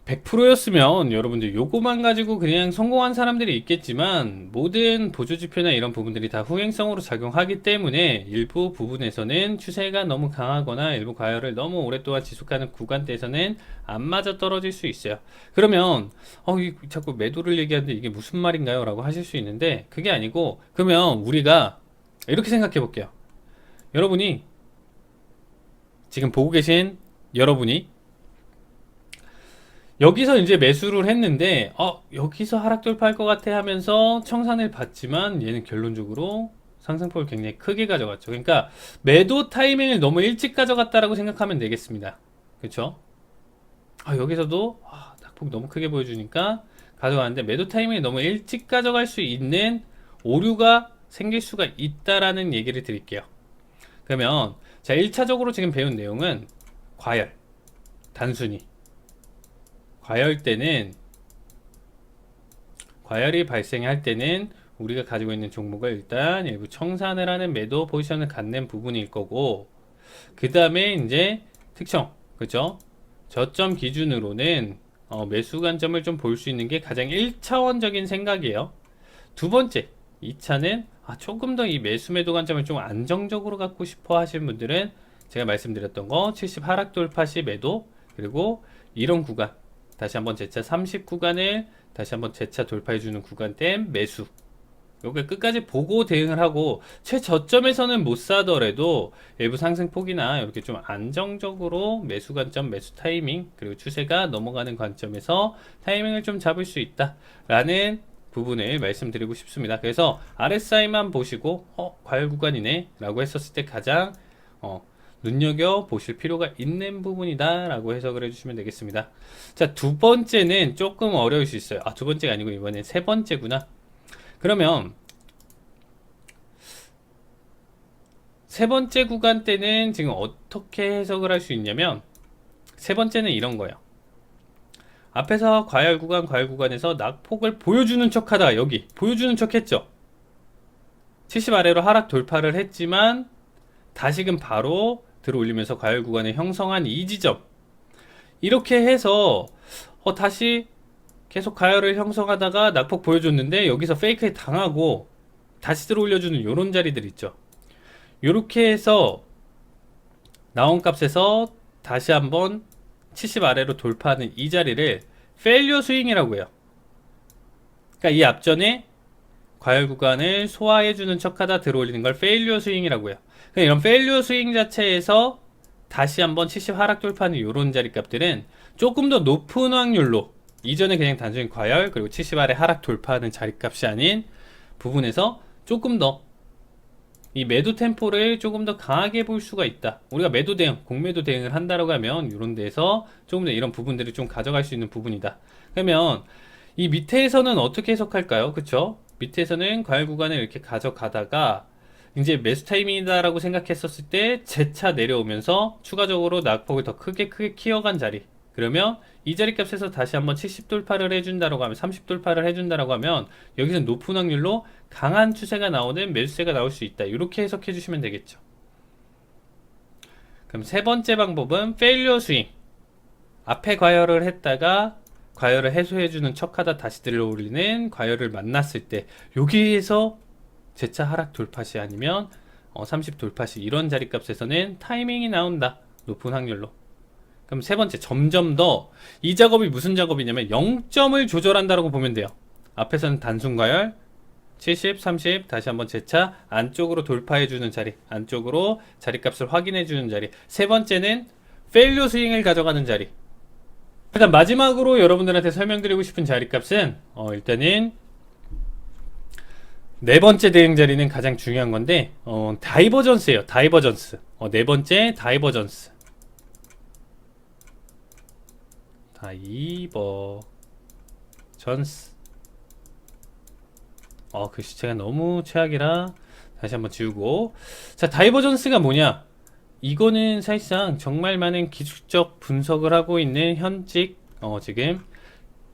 100%였으면 여러분들 요거만 가지고 그냥 성공한 사람들이 있겠지만, 모든 보조지표나 이런 부분들이 다 후행성으로 작용하기 때문에 일부 부분에서는 추세가 너무 강하거나 일부 과열을 너무 오랫동안 지속하는 구간대에서는 안 맞아 떨어질 수 있어요. 그러면 자꾸 매도를 얘기하는데 이게 무슨 말인가요? 라고 하실 수 있는데, 그게 아니고, 그러면 우리가 이렇게 생각해 볼게요. 여러분이 지금 보고 계신 여러분이 여기서 이제 매수를 했는데 여기서 하락 돌파할 것 같아 하면서 청산을 받지만, 얘는 결론적으로 상승폭을 굉장히 크게 가져갔죠. 그러니까 매도 타이밍을 너무 일찍 가져갔다라고 생각하면 되겠습니다. 그렇죠? 여기서도 낙폭 너무 크게 보여주니까 가져가는데 매도 타이밍을 너무 일찍 가져갈 수 있는 오류가 생길 수가 있다라는 얘기를 드릴게요. 그러면 자, 1차적으로 지금 배운 내용은 과열, 단순히 과열 때는 과열이 발생할 때는 우리가 가지고 있는 종목을 일단 일부 청산을 하는 매도 포지션을 갖는 부분일 거고, 그 다음에 이제 특성, 그죠? 저점 기준으로는 매수 관점을 좀 볼 수 있는 게 가장 1차원적인 생각이에요. 두 번째, 2차는 조금 더 이 매수 매도 관점을 좀 안정적으로 갖고 싶어 하시는 분들은 제가 말씀드렸던 거 70 하락 돌파 시 매도, 그리고 이런 구간 다시 한번 재차 30 구간을 다시 한번 재차 돌파해주는 구간 땐 매수, 요게 끝까지 보고 대응을 하고, 최저점에서는 못 사더라도 일부 상승폭이나 이렇게 좀 안정적으로 매수 관점, 매수 타이밍, 그리고 추세가 넘어가는 관점에서 타이밍을 좀 잡을 수 있다 라는 부분을 말씀드리고 싶습니다. 그래서 RSI만 보시고 과열 구간이네 라고 했었을 때 가장 눈여겨 보실 필요가 있는 부분이다 라고 해석을 해주시면 되겠습니다. 자, 두 번째는 조금 어려울 수 있어요. 두 번째가 아니고 이번엔 세 번째구나. 그러면 세 번째 구간 때는 지금 어떻게 해석을 할 수 있냐면, 세 번째는 이런 거예요. 앞에서 과열 구간에서 낙폭을 보여주는 척 하다가 여기 보여주는 척 했죠. 70 아래로 하락 돌파를 했지만 다시금 바로 들어 올리면서 과열 구간을 형성한 이 지점, 이렇게 해서 다시 계속 가열을 형성하다가 낙폭 보여줬는데 여기서 페이크에 당하고 다시 들어 올려주는 요런 자리들 있죠. 요렇게 해서 나온 값에서 다시 한번 70 아래로 돌파하는 이 자리를 페일리어 스윙이라고 해요. 그러니까 이 앞전에 과열 구간을 소화해주는 척하다 들어 올리는 걸 페일리어 스윙이라고 해요. 그러니까 이런 페일리어 스윙 자체에서 다시 한번 70 하락 돌파하는 요런 자리 값들은 조금 더 높은 확률로, 이전에 그냥 단순히 과열 그리고 70 아래 하락 돌파하는 자리값이 아닌 부분에서 조금 더 이 매도 템포를 조금 더 강하게 볼 수가 있다. 우리가 매도 대응, 공매도 대응을 한다라고 하면 이런 데서 조금 더 이런 부분들을 좀 가져갈 수 있는 부분이다. 그러면 이 밑에서는 어떻게 해석할까요? 그쵸? 밑에서는 과열 구간을 이렇게 가져가다가 이제 매수 타이밍이다라고 생각했었을 때 재차 내려오면서 추가적으로 낙폭을 더 크게 키워간 자리, 그러면 이 자리 값에서 다시 한번 70 돌파를 해준다라고 하면, 30 돌파를 해준다라고 하면 여기서 높은 확률로 강한 추세가 나오는 매수세가 나올 수 있다. 이렇게 해석해 주시면 되겠죠. 그럼 세 번째 방법은 페일리어 스윙. 앞에 과열을 했다가 과열을 해소해주는 척하다 다시 들어올리는 과열을 만났을 때 여기에서 재차 하락 돌파시 아니면 30 돌파시, 이런 자리값에서는 타이밍이 나온다. 높은 확률로. 그럼 세 번째, 점점 더 이 작업이 무슨 작업이냐면 0점을 조절한다라고 보면 돼요. 앞에서는 단순 과열 70, 30 다시 한번 재차 안쪽으로 돌파해주는 자리, 안쪽으로 자리값을 확인해주는 자리. 세 번째는 페일리어 스윙을 가져가는 자리. 일단 마지막으로 여러분들한테 설명드리고 싶은 자리값은 일단은 네 번째 대응 자리는 가장 중요한 건데 다이버전스예요. 다이버전스. 네 번째 다이버전스. 다이버전스. 글씨체가 너무 최악이라 다시 한번 지우고. 자, 다이버전스가 뭐냐? 이거는 사실상 정말 많은 기술적 분석을 하고 있는 현직 지금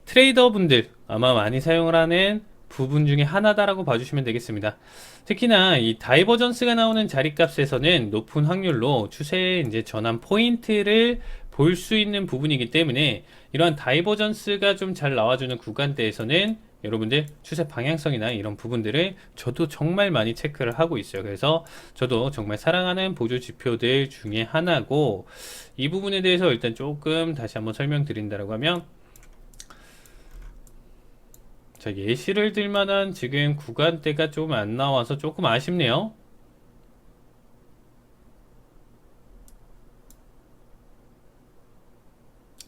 트레이더 분들 아마 많이 사용을 하는 부분 중에 하나다라고 봐주시면 되겠습니다. 특히나 이 다이버전스가 나오는 자리값에서는 높은 확률로 추세의 이제 전환 포인트를 볼 수 있는 부분이기 때문에 이러한 다이버전스가 좀 잘 나와주는 구간대에서는 여러분들 추세 방향성이나 이런 부분들을 저도 정말 많이 체크를 하고 있어요. 그래서 저도 정말 사랑하는 보조 지표들 중에 하나고, 이 부분에 대해서 일단 조금 다시 한번 설명드린다고 하면, 자, 예시를 들 만한 지금 구간대가 좀 안 나와서 조금 아쉽네요.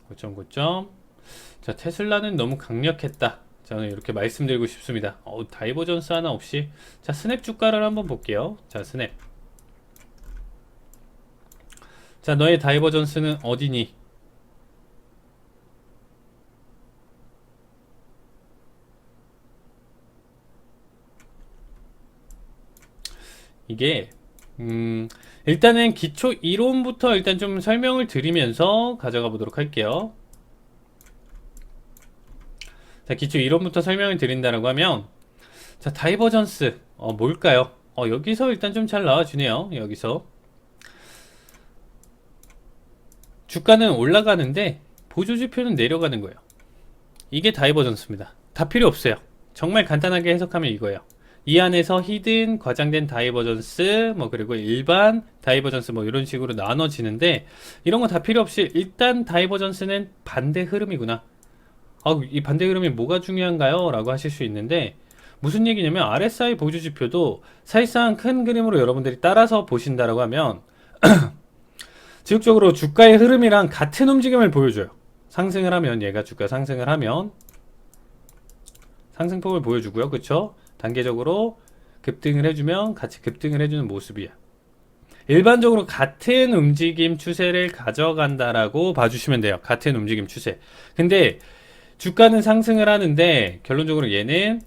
고점. 자, 테슬라는 너무 강력했다. 저는 이렇게 말씀드리고 싶습니다. 다이버전스 하나 없이. 자, 스냅 주가를 한번 볼게요. 자, 스냅. 자, 너의 다이버전스는 어디니? 이게 일단은 기초 이론부터 일단 좀 설명을 드리면서 가져가 보도록 할게요. 자, 기초 이론부터 설명을 드린다라고 하면, 자, 다이버전스 뭘까요? 여기서 일단 좀 잘 나와주네요. 여기서 주가는 올라가는데 보조지표는 내려가는 거예요. 이게 다이버전스입니다. 다 필요 없어요. 정말 간단하게 해석하면 이거예요. 이 안에서 히든, 과장된 다이버전스, 뭐 그리고 일반 다이버전스 뭐 이런 식으로 나눠지는데, 이런 거 다 필요 없이 일단 다이버전스는 반대 흐름이구나. 이 반대 흐름이 뭐가 중요한가요? 라고 하실 수 있는데, 무슨 얘기냐면 RSI 보조지표도 사실상 큰 그림으로 여러분들이 따라서 보신다라고 하면 지속적으로 주가의 흐름이랑 같은 움직임을 보여줘요. 상승을 하면 얘가 주가 상승을 하면 상승폭을 보여주고요. 그쵸? 단계적으로 급등을 해주면 같이 급등을 해주는 모습이야. 일반적으로 같은 움직임 추세를 가져간다라고 봐주시면 돼요. 같은 움직임 추세. 근데 주가는 상승을 하는데 결론적으로 얘는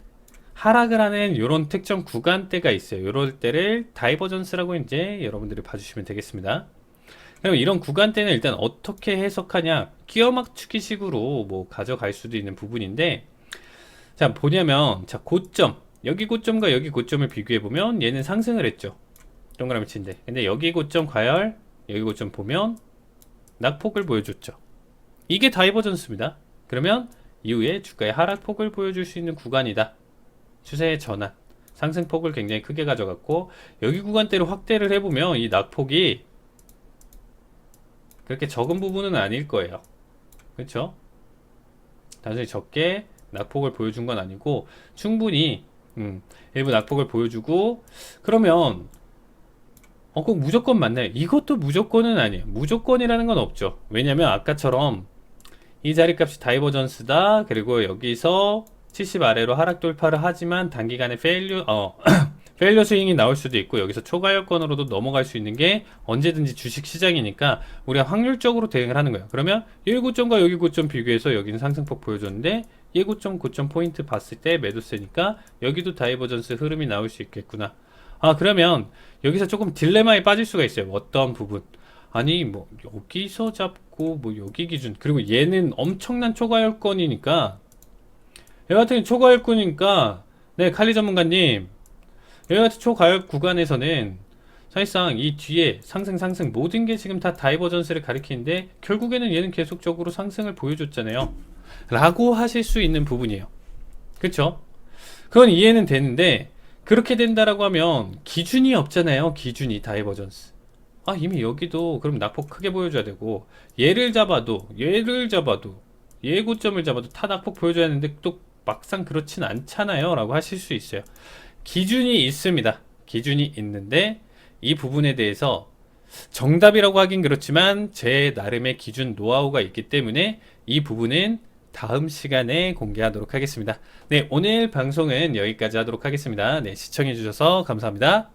하락을 하는 이런 특정 구간대가 있어요. 이럴 때를 다이버전스라고 이제 여러분들이 봐주시면 되겠습니다. 그럼 이런 구간대는 일단 어떻게 해석하냐, 끼워 맞추기 식으로 뭐 가져갈 수도 있는 부분인데, 자, 보냐면, 자, 고점, 여기 고점과 여기 고점을 비교해 보면 얘는 상승을 했죠. 동그라미 친데. 근데 여기 고점 과열, 여기 고점 보면 낙폭을 보여줬죠. 이게 다이버전스입니다. 그러면 이후에 주가의 하락폭을 보여줄 수 있는 구간이다. 추세의 전환, 상승폭을 굉장히 크게 가져갔고, 여기 구간대로 확대를 해보면 이 낙폭이 그렇게 적은 부분은 아닐 거예요. 그렇죠? 단순히 적게 낙폭을 보여준 건 아니고 충분히 일부 낙폭을 보여주고, 그러면 꼭 무조건 맞나요? 이것도 무조건은 아니에요. 무조건이라는 건 없죠. 왜냐면 아까처럼 이 자리값이 다이버전스다, 그리고 여기서 70 아래로 하락 돌파를 하지만 단기간에 페일리어 스윙이 나올 수도 있고, 여기서 초과열권으로도 넘어갈 수 있는 게 언제든지 주식 시장이니까 우리가 확률적으로 대응을 하는 거예요. 그러면 여기 고점과 여기 고점 비교해서 여기는 상승폭 보여줬는데, 얘 고점 포인트 봤을 때 매도세니까 여기도 다이버전스 흐름이 나올 수 있겠구나. 그러면 여기서 조금 딜레마에 빠질 수가 있어요. 어떤 부분, 아니 뭐 여기서 잡고 뭐 여기 기준, 그리고 얘는 엄청난 초과열권이니까, 얘 같은 초과열권이니까, 네, 칼리 전문가님, 얘 같은 초과열 구간에서는 사실상 이 뒤에 상승 모든 게 지금 다 다이버전스를 가리키는데 결국에는 얘는 계속적으로 상승을 보여줬잖아요 라고 하실 수 있는 부분이에요. 그쵸? 그건 이해는 되는데, 그렇게 된다라고 하면 기준이 없잖아요. 기준이 다이버전스. 이미 여기도 그럼 낙폭 크게 보여줘야 되고, 얘를 잡아도 얘 고점을 잡아도 다 낙폭 보여줘야 하는데 또 막상 그렇진 않잖아요 라고 하실 수 있어요. 기준이 있습니다. 기준이 있는데 이 부분에 대해서 정답이라고 하긴 그렇지만 제 나름의 기준 노하우가 있기 때문에 이 부분은 다음 시간에 공개하도록 하겠습니다. 네, 오늘 방송은 여기까지 하도록 하겠습니다. 네, 시청해 주셔서 감사합니다.